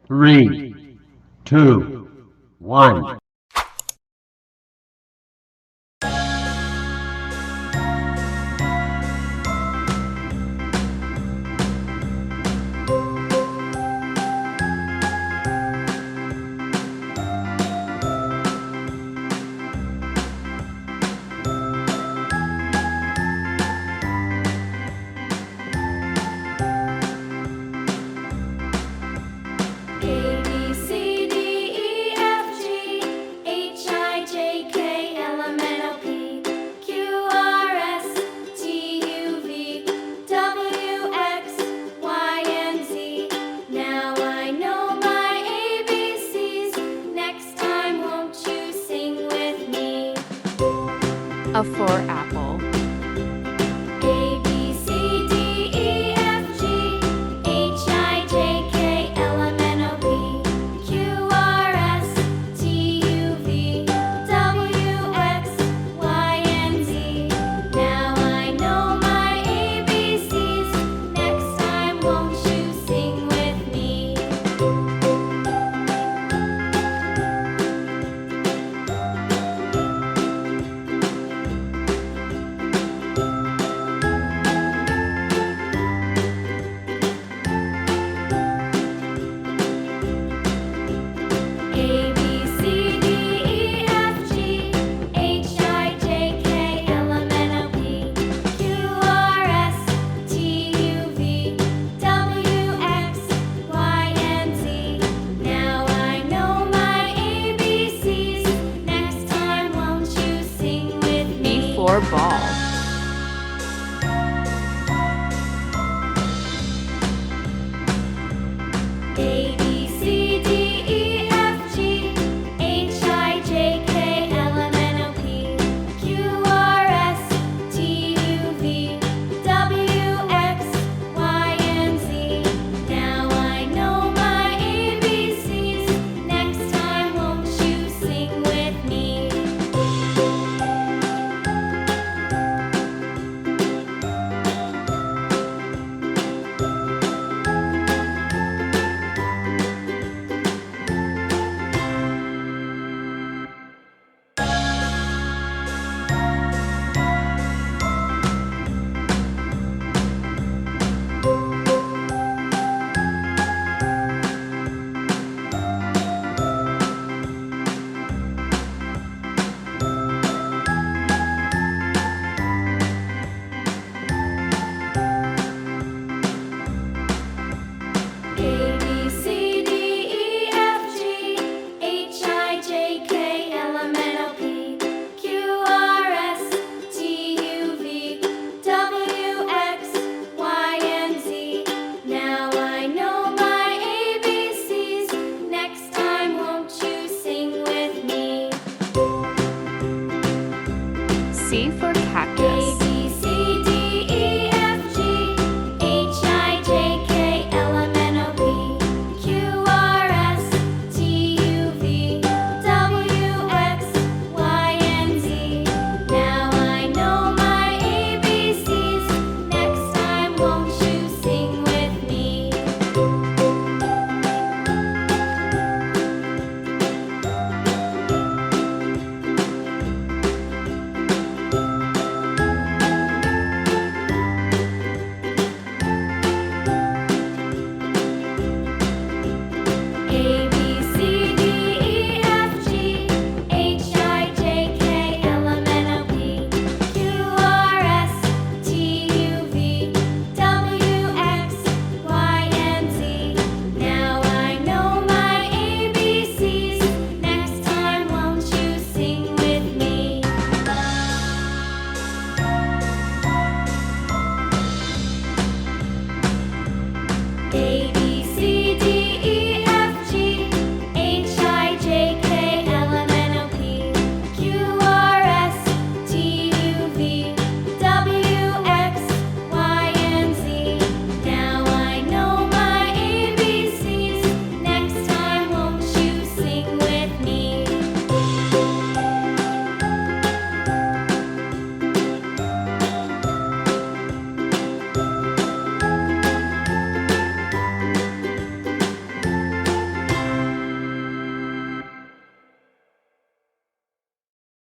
Three, two, one. A, B, C, D, E, F, G, H, I, J, K, L, M, N, O, P, Q, R, S, T, U, V, W, X, Y, and Z. Now I know my ABCs. Next time, won't you sing with me? A for apple. A, B, C, D, E, F, G, H, I, J, K, L, M, N, O, P, Q, R, S, T, U, V, W, X, Y, and Z. Now I know my ABCs. Next time, won't you sing with me? A, B, C, D, E, F, G, H, I, J, K, L, M, N, O, P, Q, R, S, T, U, V, W, X, Y, and Z. Now I know my ABCs. Next time, won't you sing with me? B for ball.